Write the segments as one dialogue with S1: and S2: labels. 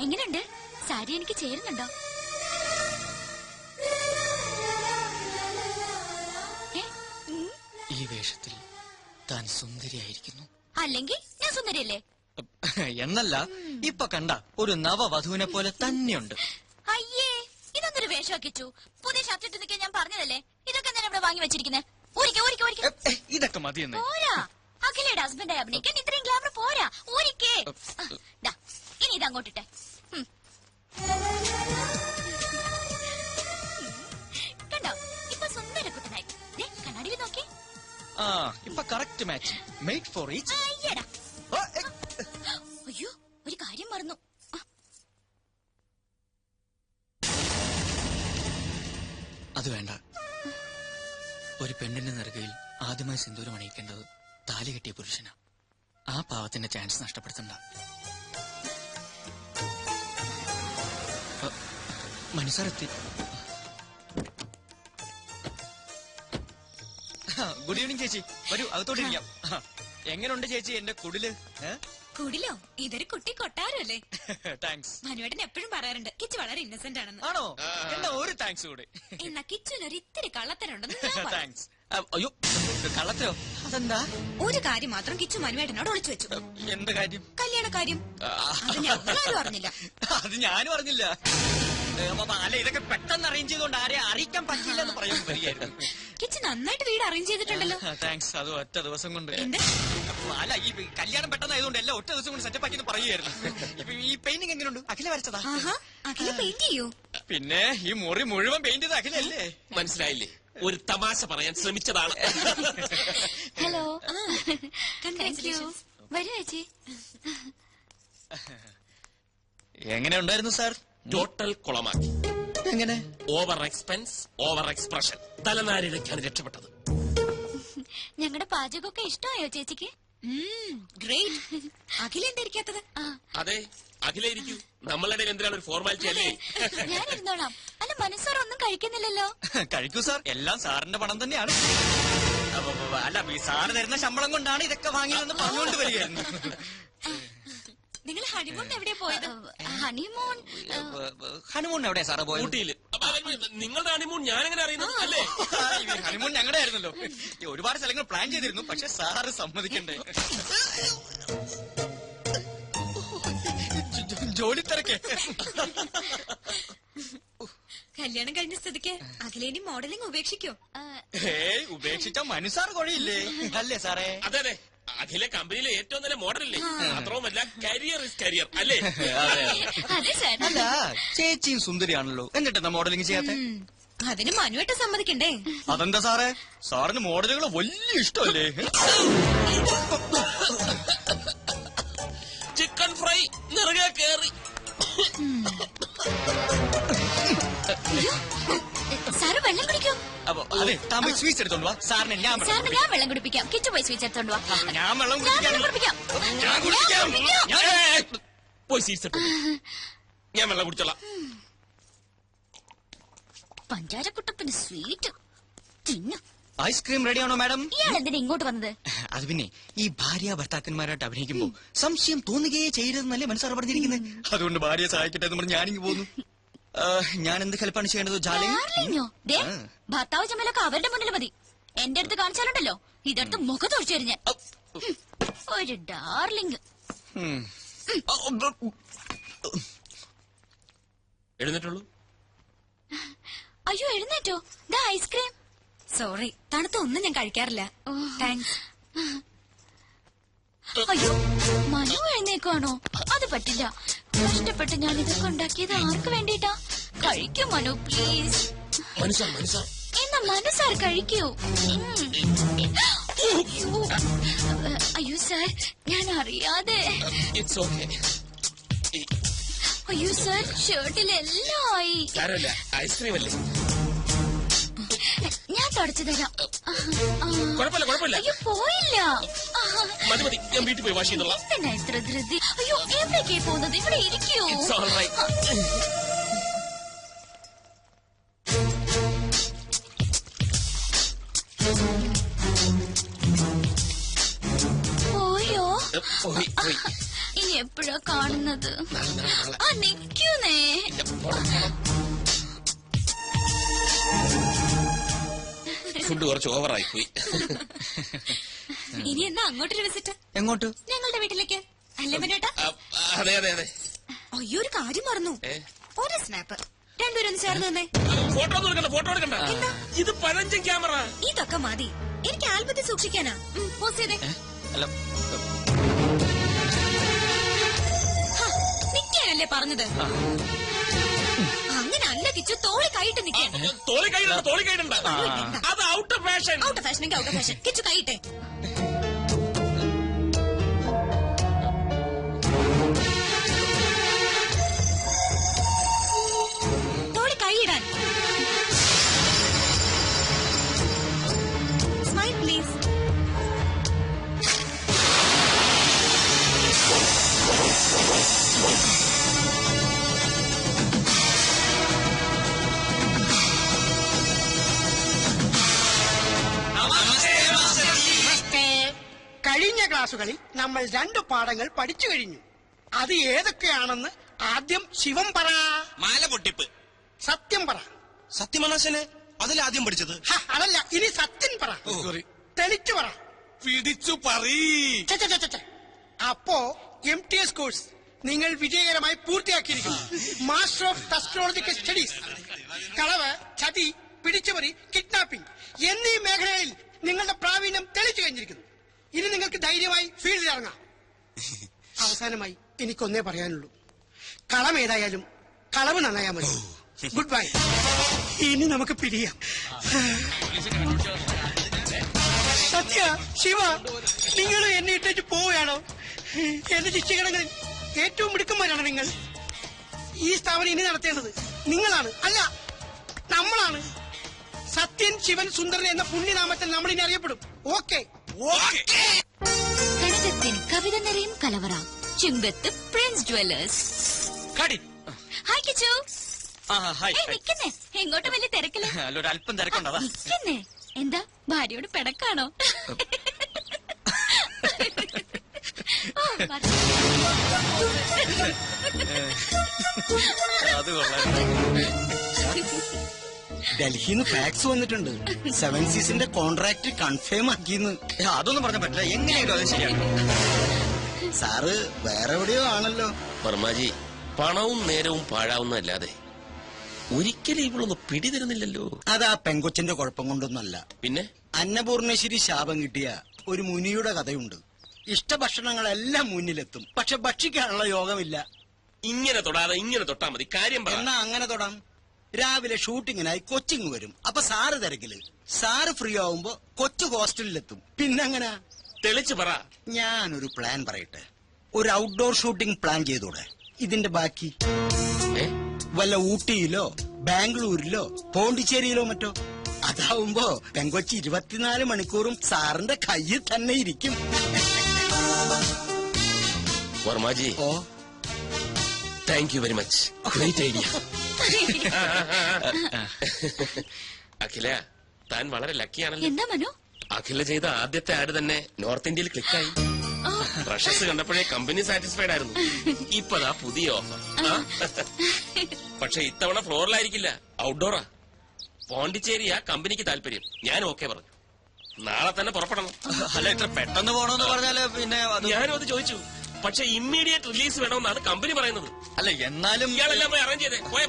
S1: എങ്ങനെയുണ്ട്? സാരി എനിക്ക് ചേരുന്നുണ്ടോ?
S2: ഈ വേഷത്തിൽ താൻ സുന്ദരിയായിരിക്കുന്നു.
S1: അല്ലെങ്കിൽ ഞാൻ സുന്ദരിയല്ലേ?
S2: എന്നല്ല, ഇപ്പൊ കണ്ട ഒരു നവവധുവിനെ പോലെ തന്നെയുണ്ട്.
S1: അയ്യേ, ഇതൊന്നൊരു വേഷമാക്കിച്ചു. പുതിയ ഷർട്ട് ഇട്ട് നിൽക്കാൻ ഞാൻ പറഞ്ഞതല്ലേ. ഇതൊക്കെ ഞാൻ ഇവിടെ വാങ്ങി വെച്ചിരിക്കുന്നത്.
S2: ഇതൊക്കെ മതിയെന്ന്.
S1: പോരാ, അഖിലയുടെ ഹസ്ബൻഡായി അഭിനയിക്കാൻ ഇത്രയും ഗ്ലാമർ പോരാ. ഊരിക്കേ. ഇനി ഇത് അങ്ങോട്ടിട്ടെ. കണ്ടോ, ഇപ്പൊ സുന്ദര കുട്ടനായി. കണ്ണാടിയിൽ നോക്കി.
S2: ഇപ്പൊ correct match. Made for each.
S1: അയ്യോ, ഒരു കാര്യം മറന്നു.
S2: അത് വേണ്ട. ഒരു പെണ്ണിന്റെ നെറുകയിൽ ആദ്യമായി സിന്ദൂരം അണിയിക്കേണ്ടത് താലി കെട്ടിയ പുരുഷനാ. ആ പാവത്തിന്റെ ചാൻസ് നഷ്ടപ്പെടുത്തണ്ട. മനസ്സറെത്തി. ഗുഡ് ഈവനിങ് ചേച്ചി, വരൂ അകത്തോട്ടിരിക്കാം. എങ്ങനെയുണ്ട് ചേച്ചി എന്റെ കുടില്?
S1: കുടിലോ? ഇതൊരു കുട്ടി കൊട്ടാരല്ലേ?
S2: താങ്ക്സ്.
S1: മനുവേട്ടൻ എപ്പോഴും പറയാറുണ്ട് കിച്ചു വളരെ ഇന്നസെന്റ് ആണെന്ന്.
S2: ആണോ? എന്നാ ഒരു താങ്ക്സ് കൂടെ.
S1: എന്നാ കിച്ചുനൊരു ഇത്തിരി കള്ളത്തരുണ്ടെന്ന്.
S2: താങ്ക്സ്. അയ്യോ, കള്ളത്തരോ? അതെന്താ?
S1: ഒരു കാര്യം മാത്രം കിച്ചു മനുവേട്ടനോട് ഒളിച്ചു വെച്ചു.
S2: എന്ത് കാര്യം?
S1: കല്യാണ കാര്യം. അത് ഞങ്ങളും അറിഞ്ഞില്ല.
S2: അത് ഞാനും അറിഞ്ഞില്ല. അല്ല, ഇതൊക്കെ പെട്ടെന്ന് അറേഞ്ച് ചെയ്തോണ്ട് ആരെ അറിയിക്കാൻ പറ്റില്ല എന്ന് പറയാൻ വരികയായിരുന്നു.
S1: കിച്ചു നന്നായിട്ട് വീട് അറേഞ്ച് ചെയ്തിട്ടുണ്ടല്ലോ.
S2: താങ്ക്സ്. അത് ഒറ്റ ദിവസം കൊണ്ട്.
S1: അല്ല,
S2: ഈ കല്യാണം പെട്ടെന്നായതുകൊണ്ട് എല്ലാം ഒറ്റ ദിവസം കൊണ്ട് സെറ്റപ്പ് ആക്കി പറയുകയായിരുന്നു. ഈ പെയിന്റിംഗ് എങ്ങനെയുണ്ട്? അഖില വരച്ചതാ?
S1: അഖില പെയിന്റ് ചെയ്യൂ?
S2: പിന്നെ ഈ മുറി മുഴുവൻ പെയിന്റ് ചെയ്ത് അഖിലല്ലേ?
S3: മനസ്സിലായില്ലേ? ഒരു തമാശ പറയാൻ ശ്രമിച്ചതാണ്.
S1: ഹലോ, വരൂ ചേച്ചി.
S2: എങ്ങനെ ഉണ്ടായിരുന്നു സാർ?
S3: ടോട്ടൽ കുളമാക്കി.
S2: എങ്ങനെ?
S3: Over expense, over expression. തലനാരിഴയ്ക്കാണ് രക്ഷപ്പെട്ടത്.
S1: ഞങ്ങളുടെ പാചകമൊക്കെ ഇഷ്ടമായോ ചേച്ചിക്ക്? ഗ്രേറ്റ്. അഖില എന്തായിരിക്കാത്തത്?
S3: അതെ, അഖില ഇരിക്കൂ. നമ്മളുടെ എന്തിനാണ് ഒരു ഫോർമാലിറ്റി അല്ലേ?
S1: ഞാൻ ഇരുന്നോളാം. അല്ല, മനസ്സാർ ഒന്നും കഴിക്കുന്നില്ലല്ലോ.
S2: കഴിക്കൂ സാർ, എല്ലാം സാറിന്റെ പണം തന്നെയാണ്. അല്ല, സാറ് തരുന്ന ശമ്പളം കൊണ്ടാണ് ഇതൊക്കെ വാങ്ങിയതെന്ന് പറഞ്ഞുകൊണ്ട് വരികയായിരുന്നു.
S1: നിങ്ങൾ ഹണിമൂൺ എവിടെയാ പോയത്?
S2: ഹണിമൂൺ എവിടെയാ സാറ് പോയത്?
S3: ഊട്ടിയില്. നിങ്ങളുടെ ഹണിമൂൺ ഞാനെങ്ങനെ അറിയുന്നത്? അല്ലേ,
S2: ഹണിമൂൺ ഞങ്ങളുടെ ആയിരുന്നല്ലോ. ഒരുപാട് സ്ഥലങ്ങൾ പ്ലാൻ ചെയ്തിരുന്നു, പക്ഷെ സാറ് സമ്മതിക്കണ്ടേ. ജോലി തിരക്കേ.
S1: കല്യാണം കഴിഞ്ഞ സ്ഥിതിക്ക് അഖിലേനി മോഡലിംഗ് ഉപേക്ഷിക്കോ?
S2: ഉപേക്ഷിച്ച മനുസാർ കൊഴിയില്ലേ? അല്ലേ സാറേ?
S3: അതെ അതെ, അഖില കമ്പനിയിലെ ഏറ്റവും നല്ല മോഡലല്ലേ? മാത്രവുമല്ല, കരിയർ ഇസ് കരിയർ അല്ലേ?
S2: അല്ല, ചേച്ചിയും സുന്ദരിയാണല്ലോ, എന്നിട്ടെന്താ മോഡലിംഗ് ചെയ്യാത്ത?
S1: അതിന് മനുവായിട്ട് സമ്മതിക്കണ്ടേ?
S2: അതെന്താ സാറേ, സാറിന് മോഡലുകൾ വലിയ ഇഷ്ടമല്ലേ?
S3: ചിക്കൻ ഫ്രൈ നിറകെ കേറി.
S1: സാറ് വെള്ളം കുടിക്കും?
S2: അതെ, താൻ പോയി സ്വീറ്റ്സ് എടുത്തോണ്ട് വാ. സാറിന് ഞാൻ
S1: വെള്ളം കുടിപ്പിക്കാം. കിച്ചു പോയി സ്വീറ്റ്സ് എടുത്തോണ്ട് വാ.
S2: ഞാൻ വെള്ളം കുടിപ്പിക്കാം.
S3: പോയി സ്വീറ്റ്സ് എടുത്തു. ഞാൻ വെള്ളം കുടിച്ചോളാം.
S1: പഞ്ചാരക്കുട്ടപ്പന് സ്വീറ്റ് തിന്നു.
S2: ഐസ്ക്രീം റെഡിയാണോ മാഡം?
S1: ഇയാൾ എന്തിനാ ഇങ്ങോട്ട് വന്നത്?
S2: അത് പിന്നെ ഈ ഭാര്യ ഭർത്താക്കന്മാരായിട്ട് അഭിനയിക്കുമ്പോ സംശയം തോന്നുകയേ ചെയ്യരുതെന്നല്ലേ മനസ്സാറ് പറഞ്ഞിരിക്കുന്നത്. അതുകൊണ്ട് ഭാര്യയെ സഹായിക്കട്ടെ എന്ന് പറഞ്ഞ് ഞാനിങ്ങ് പോന്നു. ഞാൻ എന്ത് ഹെൽപ്പാണ് ചെയ്യേണ്ടത്?
S1: ഭർത്താവ് ചമ്മലൊക്കെ അവരുടെ മുന്നിൽ മതി. എന്റെ അടുത്ത് കാണിച്ചാലുണ്ടല്ലോ, ഇതെടുത്ത് മുഖത്തൊഴിച്ചു തരും ഞാൻ. ഒരു ഡാർലിംഗ്.
S3: എഴുന്നേറ്റുള്ളൂ.
S1: അയ്യോ, എഴുന്നേറ്റോ? ദാ ഐസ്ക്രീം. സോറി, തണുത്ത ഒന്നും ഞാൻ കഴിക്കാറില്ല. താങ്ക്സ്. അയ്യോ, മനു എഴുന്നേക്കാണോ? അത് പറ്റില്ല. കഷ്ടപ്പെട്ട് ഞാൻ ഇതൊക്കെ ഉണ്ടാക്കിയത് ആർക്ക് വേണ്ടിട്ടാ? കഴിക്കൂ മനു, പ്ലീസ്. എന്നാ മനസ്സാർ കഴിക്കൂ. അയ്യോ സാർ, ഞാൻ അറിയാതെ. അയ്യോ സാർ, ഷർട്ടിലെല്ലാം ആയി.
S3: ഐസ്ക്രീം അല്ലേ?
S1: ഞാൻ തുടച്ചു തരാം.
S3: കുഴപ്പമില്ല.
S1: അയ്യോ, പോയില്ല.
S3: മതി, ഞാൻ വീട്ടിൽ പോയി വാഷ് ചെയ്തോളാം.
S1: എന്നാ ഇത്ര ധൃതി? അയ്യോ, എവിടേക്കേ പോകുന്നത്? ഇവിടെ ഇരിക്കൂ. പോയോ? ഇനി എപ്പോഴാ കാണുന്നത്? ആ നിക്കൂന്നേ.
S3: ഫുഡ് കുറച്ച് ഓവറായി പോയി.
S1: ഇനി എന്നാ അങ്ങോട്ടൊരു വിസിറ്റ്?
S2: എങ്ങോട്ട്?
S1: ഞങ്ങളുടെ വീട്ടിലേക്ക്. അല്ലേ മനോട്ടാ?
S3: അതെ അതെ അതെ.
S1: അയ്യോ, ഒരു കാര്യം മറന്നു. ഒരു സ്നാപ്പ്. രണ്ടുപേരും ഒന്ന് ചേർന്ന് തന്നെ.
S3: ഫോട്ടോ എടുക്കണ്ട, ഫോട്ടോ എടുക്കണ്ട. ഇത് പഴഞ്ചൻ ക്യാമറ.
S1: ഇതൊക്കെ മതി. എനിക്ക് ആൽബത്തിൽ സൂക്ഷിക്കാനാ. പോസ്റ്റ് ചെയ്തേ. നിക്കാനല്ലേ പറഞ്ഞത്? അങ്ങനെ അല്ല കിച്ചു, തോളി കൈയിട്ട് നിൽക്കാൻ.
S3: തോളി കൈയിടണ്ട, തോളി കൈയിടണ്ട. അത് out of fashion.
S1: Out of fashion, out of fashion. Kichu കൈയിട്ടെ. തോളി കൈയിടാൻ. Smile please.
S4: കഴിഞ്ഞ ക്ലാസുകളിൽ നമ്മൾ 2 പാഠങ്ങൾ പഠിച്ചു കഴിഞ്ഞു. അത് ഏതൊക്കെയാണെന്ന് ആദ്യം ശിവം പറ.
S5: മാല പൊട്ടിപ്പ്.
S4: സത്യം പറ.
S5: സത്യമനാശനെ അതിലാദ്യം പഠിച്ചത്.
S4: അതല്ല, ഇനി സത്യം പറ. തെളിച്ചു പറ.
S5: പിടിച്ചു പറീ.
S4: അപ്പോ MTS കോഴ്സ് നിങ്ങൾ വിജയകരമായി പൂർത്തിയാക്കിയിരിക്കുന്നു. Master of technological studies. കളവ്, ചതി, പിടിച്ചുപറി, കിഡ്നാപ്പിംഗ് എന്നീ മേഖലകളിൽ നിങ്ങളുടെ പ്രാവീണ്യം തെളിച്ചു കഴിഞ്ഞിരിക്കുന്നു. ഇനി നിങ്ങൾക്ക് ധൈര്യമായി ഫീൽഡിൽ ഇറങ്ങാം. അവസാനമായി എനിക്കൊന്നേ പറയാനുള്ളൂ. കളം ഏതായാലും കളവ് നന്നായാൽ മതി. Good bye. ഇനി നമുക്ക് പിരിയാം. സത്യ, ശിവ, നിങ്ങൾ എന്നെ ഇട്ടേച്ച് പോവുകയാണോ? എന്റെ ശിക്ഷകടങ്ങളിൽ ഏറ്റവും മിടുക്കന്മാരാണ് നിങ്ങൾ. ഈ സ്ഥാപനം ഇനി നടത്തേണ്ടത് നിങ്ങളാണ്, അല്ല നമ്മളാണ്. സത്യൻ, ശിവൻ, സുന്ദരൻ എന്ന പുണ്യനാമത്തിൽ നമ്മൾ ഇനി അറിയപ്പെടും. ഓക്കെ?
S1: കനകത്തിന് കവിത നിറയും കലവറ. ചുങ്കത്ത് പ്രിൻസ് ജ്വല്ലേഴ്സ്. ഹായ് കിച്ചു. നിക്കുന്നേ, എങ്ങോട്ട് വലിയ തിരക്കില്ല.
S2: അല്പം തിരക്കുണ്ടോ?
S1: നിക്കുന്നേ. എന്താ, ഭാര്യയോട് പിണക്കാണോ?
S2: അത് കൊള്ളാം.
S6: ഡൽഹിന്ന് ഫാക്സ് വന്നിട്ടുണ്ട്. 7 സീസിന്റെ കോൺട്രാക്ട് കൺഫേം ആക്കിന്ന്.
S2: അതൊന്നും പറഞ്ഞ പറ്റില്ല. എങ്ങനെയാലും അത് ശരിയാണ്.
S6: സാറ് വേറെ എവിടെയോ ആണല്ലോ.
S3: വർമാജി, പണവും നേരവും പാഴാവുന്നല്ലാതെ ഒരിക്കലും ഇവളൊന്ന് പിടിതരുന്നില്ലല്ലോ.
S6: അതാ പെങ്കൊച്ചിന്റെ കുഴപ്പം കൊണ്ടൊന്നല്ല.
S3: പിന്നെ
S6: അന്നപൂർണേശ്വരി ശാപം കിട്ടിയ ഒരു മുനിയുടെ കഥയുണ്ട്. ഇഷ്ടഭക്ഷണങ്ങളെല്ലാം മുന്നിലെത്തും, പക്ഷെ ഭക്ഷിക്കാനുള്ള യോഗമില്ല.
S3: ഇങ്ങനെ തൊടാതെ ഇങ്ങനെ തൊട്ടാ മതി. കാര്യം
S6: എന്നാ അങ്ങനെ തൊടാം. രാവിലെ ഷൂട്ടിങ്ങിനായി കൊച്ചിങ് വരും. അപ്പൊ സാറ് തിരക്കില്. സാറ് ഫ്രീ ആവുമ്പോ കൊച്ചു ഹോസ്റ്റലിലെത്തും. പിന്നെങ്ങനെ?
S3: തെളിച്ചു പറ.
S6: ഞാനൊരു പ്ലാൻ പറയട്ടെ. ഒരു ഔട്ട്ഡോർ ഷൂട്ടിംഗ് പ്ലാൻ ചെയ്തൂടെ? ഇതിന്റെ ബാക്കി വല്ല ഊട്ടിയിലോ ബാംഗ്ലൂരിലോ പോണ്ടിച്ചേരിയിലോ മറ്റോ. അതാവുമ്പോ പെങ്കൊച്ചി 24 മണിക്കൂറും സാറിന്റെ കയ്യിൽ തന്നെ ഇരിക്കും.
S3: Varmaji, oh thank you very much. Great idea. Akhila, താൻ വളരെ ലക്കിയാണല്ലോ.
S1: എന്താ മനു?
S3: അഖില ചെയ്ത ആദ്യത്തെ ആഡ് തന്നെ നോർത്ത് ഇന്ത്യയിൽ ക്ലിക്കായി. പ്രഷസ് കണ്ടപ്പോഴേ കമ്പനി സാറ്റിസ്ഫൈഡ് ആയിരുന്നു. ഇപ്പതാ പുതിയ ഓഫർ. പക്ഷെ ഇത്തവണ ഫ്ലോറിലായിരിക്കില്ല, ഔട്ട്ഡോറാ. പോണ്ടിച്ചേരിയാ കമ്പനിക്ക് താല്പര്യം. ഞാൻ ഓക്കെ പറഞ്ഞു. നാളെ തന്നെ പുറപ്പെടണം.
S2: അല്ല, ഇത്ര പെട്ടെന്ന് പോണോന്ന് പറഞ്ഞാല് പിന്നെ
S3: ഞാനും അത് ചോദിച്ചു. പക്ഷെ ഇമ്മീഡിയറ്റ് റിലീസ് വേണമെന്നാണ് കമ്പനി പറയുന്നത്.
S2: അല്ല, എന്നാലും
S3: ഇയാളെല്ലാം പോയി അറേഞ്ച് ചെയ്തേ. പോയെ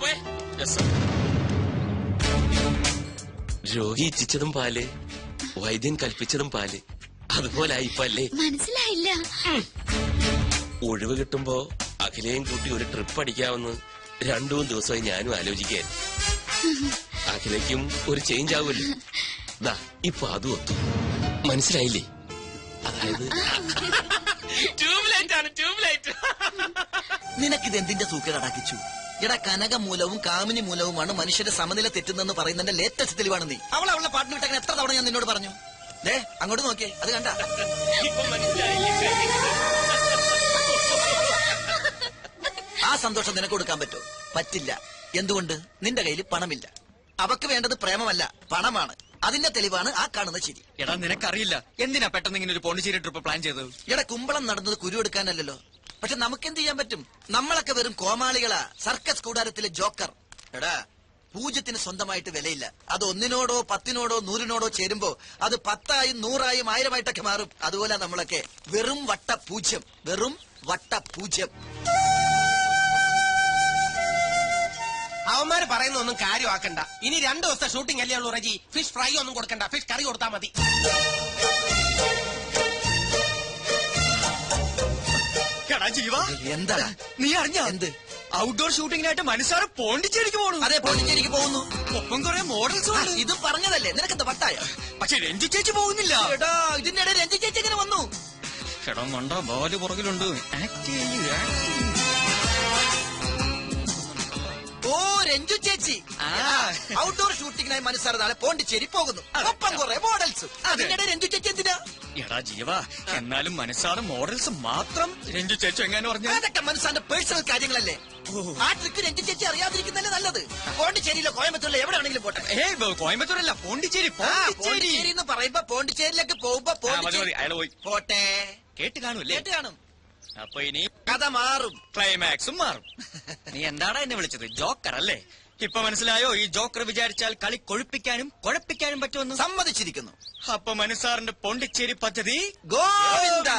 S3: രോഗി ഇച്ഛിച്ചതും പാല്, വൈദ്യൻ കൽപ്പിച്ചതും പാല്. അതുപോലെ ഇപ്പൊ അല്ലേ?
S1: മനസ്സിലായില്ല.
S3: ഒഴിവ് കിട്ടുമ്പോ അഖിലയും കൂട്ടി ഒരു ട്രിപ്പ് അടിക്കാമെന്ന് 2-3 ദിവസമായി ഞാനും ആലോചിക്കായിരുന്നു. അഖിലയ്ക്കും ഒരു ചേഞ്ച് ആവുമല്ലോ. ദാ ഇപ്പൊ അതും ഒത്തു. മനസ്സിലായില്ലേ? അതായത് ട്യൂബ്ലൈറ്റ് ആണ്, ട്യൂബ്ലൈറ്റ്.
S7: നിനക്കിത് എന്തിന്റെ സൂക്കേടക്കിച്ചു? എടാ, കനകമൂലവും കാമിനി മൂലവുമാണ് മനുഷ്യന്റെ സമനില തെറ്റുന്നെന്ന് പറയുന്നതിന്റെ ലേറ്റസ്റ്റ് തെളിവാണ് നീ. അവളുടെ പാട്ടിന് വിട്ടങ്ങനെ എത്ര തവണ ഞാൻ നിന്നോട് പറഞ്ഞു. ദേ അങ്ങോട്ട് നോക്കിയേ, അത് കണ്ട. ആ സന്തോഷം നിനക്ക് കൊടുക്കാൻ പറ്റുമോ? പറ്റില്ല. എന്തുകൊണ്ട്? നിന്റെ കയ്യിൽ പണമില്ല. അവക്ക് വേണ്ടത് പ്രേമമല്ല, പണമാണ്. അതിന്റെ തെളിവാണ് ആ കാണുന്ന ചിരി.
S2: എടാ, നിനക്കറിയില്ല എന്തിനാ പെട്ടെന്ന് ഇങ്ങനെ ഒരു പോണ്ടിച്ചേരി ട്രിപ്പ് പ്ലാൻ ചെയ്തത്?
S7: എടാ, കുമ്പളം നടന്നത് കുരു എടുക്കാനല്ലോ. പക്ഷെ നമുക്ക് എന്ത് ചെയ്യാൻ പറ്റും? നമ്മളൊക്കെ വെറും കോമാളികളാ, സർക്കസ് കൂടാരത്തിലെ ജോക്കർ. എടാ, പൂജ്യത്തിന് സ്വന്തമായിട്ട് വിലയില്ല. അത് 1-നോടോ 10-നോടോ 100-നോടോ ചേരുമ്പോ അത് 10,000 100,000 1000 മാറും. അതുപോലെ നമ്മളൊക്കെ വെറും വട്ട പൂജ്യം, വെറും വട്ട പൂജ്യം.
S5: അവന്മാര് പറയുന്ന ഒന്നും കാര്യമാക്കണ്ട. ഇനി 2 ദിവസത്തെ ഷൂട്ടിംഗ് അല്ലേ ഉള്ളൂ റജി. ഫിഷ് ഫ്രൈ ഒന്നും കൊടുക്കണ്ട, ഫിഷ് കറി കൊടുത്താ മതി.
S7: എന്താ
S2: നീ അറിഞ്ഞ
S7: എന്ത്?
S2: ഔട്ട്ഡോർ ഷൂട്ടിങ്ങിനായിട്ട് മനസ്സാറ് പോണ്ടിച്ചേരിക്ക് പോണു.
S7: അതെ, പോണ്ടിച്ചേരിക്ക് പോകുന്നു.
S2: ഒപ്പം കുറെ മോഡൽസ് ഉണ്ട്.
S7: ഇത് പറഞ്ഞതല്ലേ, നിനക്കെന്താ വട്ടായ?
S2: പക്ഷെ രഞ്ജു ചേച്ചി പോകുന്നില്ല.
S7: എടാ, ഇതിനിടെ രഞ്ജി ചേച്ചി എങ്ങനെ വന്നു?
S2: ചേട്ടാ മണ്ട ബാല് പുറകിലുണ്ട്.
S7: ഓ, രഞ്ജു ചേച്ചി. ഔട്ട്ഡോർ ഷൂട്ടിങ്ങിനായി മനസ്സാറ് നാളെ പോണ്ടിച്ചേരി പോകുന്നു. ഒപ്പം കുറെ മോഡൽസ്. അതിനിടെ രഞ്ജു ചേച്ചി എന്തിനാ?
S2: എടാ ജീവ, എന്നാലും മനസ്സാറ് മോഡൽസ് മാത്രം രഞ്ജു ചേച്ചി എങ്ങനെ പറഞ്ഞു?
S7: അതൊക്കെ മനസ്സാന്റെ പേഴ്സണൽ കാര്യങ്ങളല്ലേ. ആ ട്രിക്ക് രഞ്ജു ചേച്ചി അറിയാതിരിക്കുന്നല്ലേ നല്ലത്. പോണ്ടിച്ചേരിയിലോ കോയമ്പത്തൂരിലോ എവിടെ വേണമെങ്കിലും പോട്ടെ.
S2: കോയമ്പത്തൂരല്ല, പോണ്ടിച്ചേരി.
S7: പോണ്ടിച്ചേരി എന്ന് പറയുമ്പോ പോണ്ടിച്ചേരിയിലേക്ക് പോകുമ്പോ
S2: അയാൾ പോയി
S7: പോട്ടെ.
S2: കേട്ട് കാണൂല്ലേ?
S7: കേട്ട് കാണും.
S2: അപ്പൊ ഇനി
S7: കഥ മാറും,
S2: ക്ലൈമാക്സും മാറും. നീ എന്താടാ എന്നെ വിളിച്ചത്? ജോക്കർ അല്ലേ? ഇപ്പൊ മനസ്സിലായോ ഈ ജോക്കർ വിചാരിച്ചാൽ കളി കൊഴുപ്പിക്കാനും കുഴപ്പിക്കാനും പറ്റുമെന്ന്?
S7: സമ്മതിച്ചിരിക്കുന്നു.
S2: അപ്പൊ മനസ്സാറിന്റെ പോണ്ടിച്ചേരി പദ്ധതി
S7: ഗോവിന്ദ.